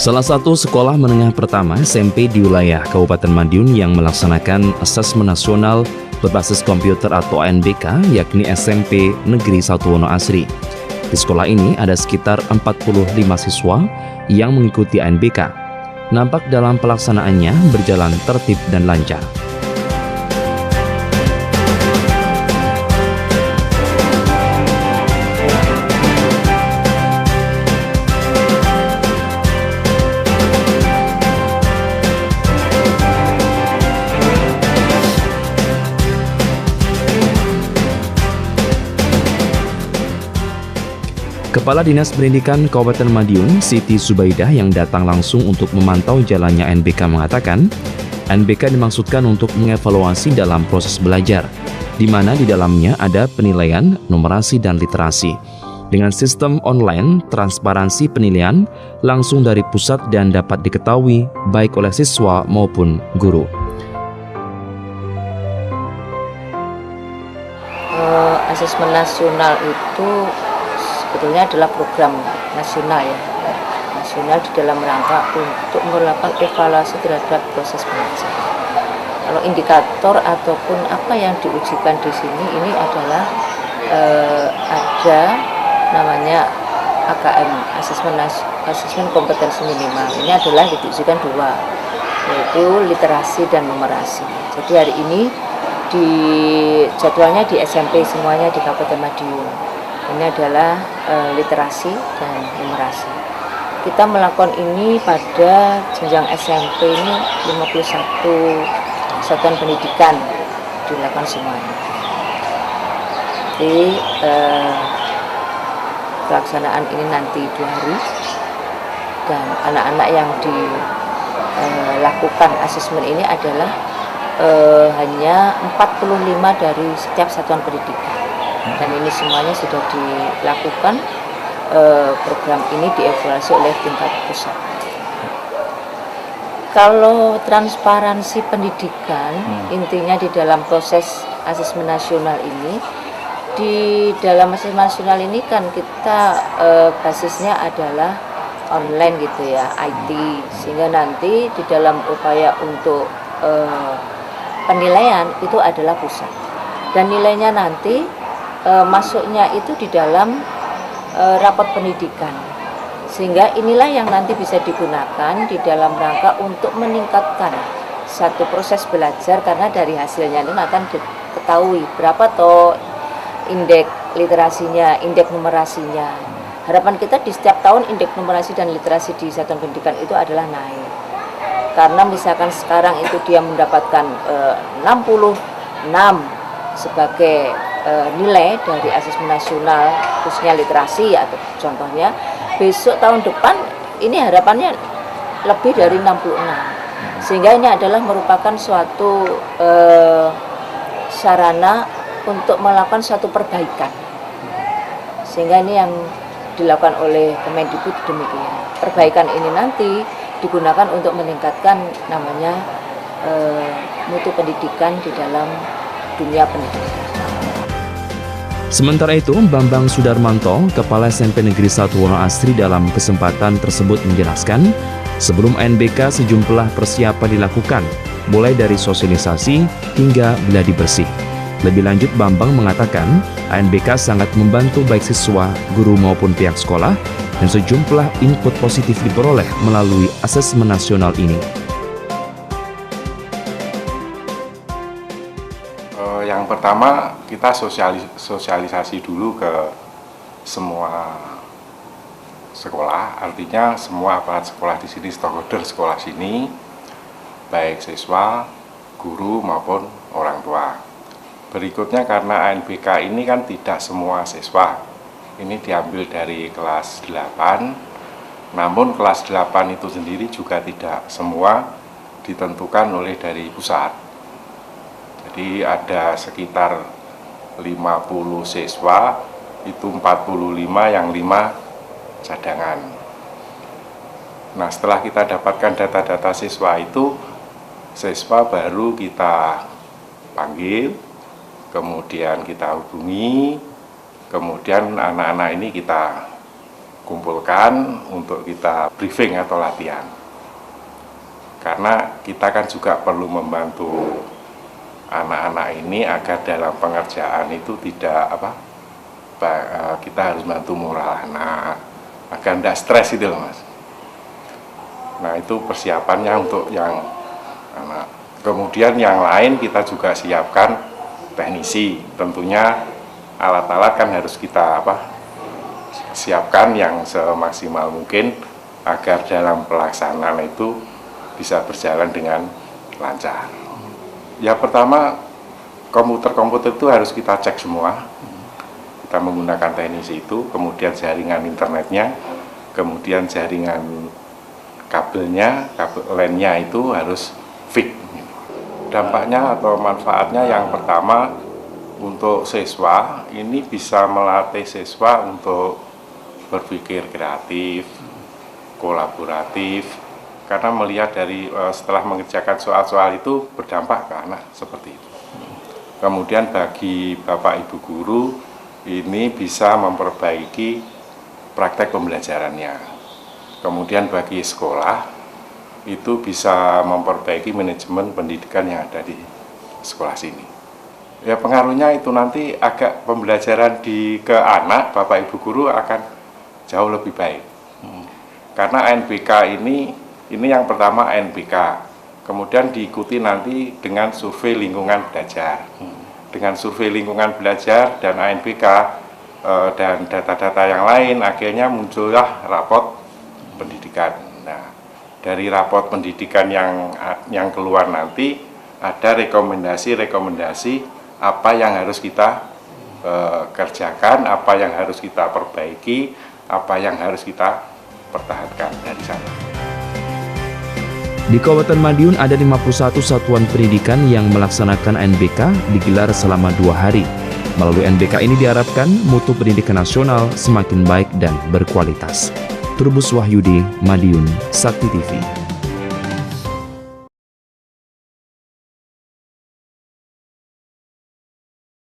Salah satu sekolah menengah pertama SMP di wilayah Kabupaten Madiun yang melaksanakan asesmen nasional berbasis komputer atau ANBK yakni SMP Negeri 1 Wonoasri. Di sekolah ini ada sekitar 45 siswa yang mengikuti ANBK. Nampak dalam pelaksanaannya berjalan tertib dan lancar. Kepala Dinas Pendidikan Kabupaten Madiun, Siti Zubaidah yang datang langsung untuk memantau jalannya ANBK mengatakan, ANBK dimaksudkan untuk mengevaluasi dalam proses belajar, di mana di dalamnya ada penilaian, numerasi, dan literasi. Dengan sistem online, transparansi penilaian langsung dari pusat dan dapat diketahui baik oleh siswa maupun guru. Asesmen nasional itu sebetulnya adalah program nasional di dalam rangka untuk melakukan evaluasi terhadap proses belajar. Kalau indikator ataupun apa yang diujikan di sini ini adalah ada namanya AKM, asesmen kompetensi minimal. Ini adalah diujikan dua, yaitu literasi dan numerasi. Jadi hari ini di jadwalnya di SMP semuanya di Kabupaten Madiun. Ini adalah literasi dan numerasi. Kita melakukan ini pada jenjang SMP ini 51 satuan pendidikan dilakukan semuanya. Jadi pelaksanaan ini nanti 2 hari dan anak-anak yang dilakukan asesmen ini adalah hanya 45 dari setiap satuan pendidikan. Dan ini semuanya sudah dilakukan, program ini dievaluasi oleh tingkat pusat. Kalau transparansi pendidikan, intinya di dalam proses asesmen nasional ini, di dalam asesmen nasional ini kan kita basisnya adalah online gitu ya, IT, sehingga nanti di dalam upaya untuk penilaian itu adalah pusat. Dan nilainya nanti masuknya itu di dalam rapot pendidikan, sehingga inilah yang nanti bisa digunakan di dalam rangka untuk meningkatkan satu proses belajar, karena dari hasilnya ini akan diketahui berapa toh indeks literasinya, indeks numerasinya. Harapan kita di setiap tahun indeks numerasi dan literasi di satuan pendidikan itu adalah naik, karena misalkan sekarang itu dia mendapatkan 66 sebagai nilai dari asesmen nasional khususnya literasi atau contohnya, besok tahun depan ini harapannya lebih dari 66, sehingga ini adalah merupakan suatu sarana untuk melakukan suatu perbaikan, sehingga ini yang dilakukan oleh Kemendikbud demikian. Perbaikan ini nanti digunakan untuk meningkatkan namanya mutu pendidikan di dalam dunia pendidikan. Sementara itu, Bambang Sudarmanto, Kepala SMP Negeri 1 Wonoasri dalam kesempatan tersebut menjelaskan, sebelum ANBK sejumlah persiapan dilakukan, mulai dari sosialisasi hingga gladi bersih. Lebih lanjut, Bambang mengatakan, ANBK sangat membantu baik siswa, guru maupun pihak sekolah, dan sejumlah input positif diperoleh melalui asesmen nasional ini. Yang pertama, kita sosialisasi dulu ke semua sekolah, artinya semua aparat sekolah di sini, stakeholder sekolah sini, baik siswa, guru maupun orang tua. Berikutnya, karena ANBK ini kan tidak semua siswa, ini diambil dari kelas 8, namun kelas 8 itu sendiri juga tidak semua ditentukan oleh dari pusat. Jadi ada sekitar 50 siswa, itu 45 yang 5 cadangan. Nah, setelah kita dapatkan data-data siswa itu, siswa baru kita panggil, kemudian kita hubungi, kemudian anak-anak ini kita kumpulkan untuk kita briefing atau latihan. Karena kita kan juga perlu membantu anak-anak ini agar dalam pengerjaan itu tidak kita harus bantu moral anak agar tidak stres itu loh, Mas. Nah, itu persiapannya untuk yang anak. Kemudian yang lain kita juga siapkan teknisi. Tentunya alat-alat kan harus kita siapkan yang semaksimal mungkin agar dalam pelaksanaan itu bisa berjalan dengan lancar. Ya, pertama komputer itu harus kita cek semua. Kita menggunakan teknisi itu, kemudian jaringan internetnya, kemudian jaringan kabelnya, kabel LAN-nya itu harus fix. Dampaknya atau manfaatnya yang pertama untuk siswa, ini bisa melatih siswa untuk berpikir kreatif, kolaboratif, karena melihat dari setelah mengerjakan soal-soal itu berdampak ke anak seperti itu. Kemudian bagi Bapak Ibu guru ini bisa memperbaiki praktek pembelajarannya. Kemudian bagi sekolah itu bisa memperbaiki manajemen pendidikan yang ada di sekolah sini. Ya, pengaruhnya itu nanti agak pembelajaran ke anak, Bapak Ibu guru akan jauh lebih baik. Karena NBK ini yang pertama NBK, kemudian diikuti nanti dengan survei lingkungan belajar. Dengan survei lingkungan belajar dan ANBK dan data-data yang lain, akhirnya muncullah rapot pendidikan. Nah, dari rapot pendidikan yang keluar nanti ada rekomendasi apa yang harus kita kerjakan, apa yang harus kita perbaiki, apa yang harus kita pertahankan dari sana. Di Kabupaten Madiun ada 51 satuan pendidikan yang melaksanakan NBK digelar selama 2 hari. Melalui NBK ini diharapkan mutu pendidikan nasional semakin baik dan berkualitas. Trubus Wahyudi, Madiun, Sakti TV.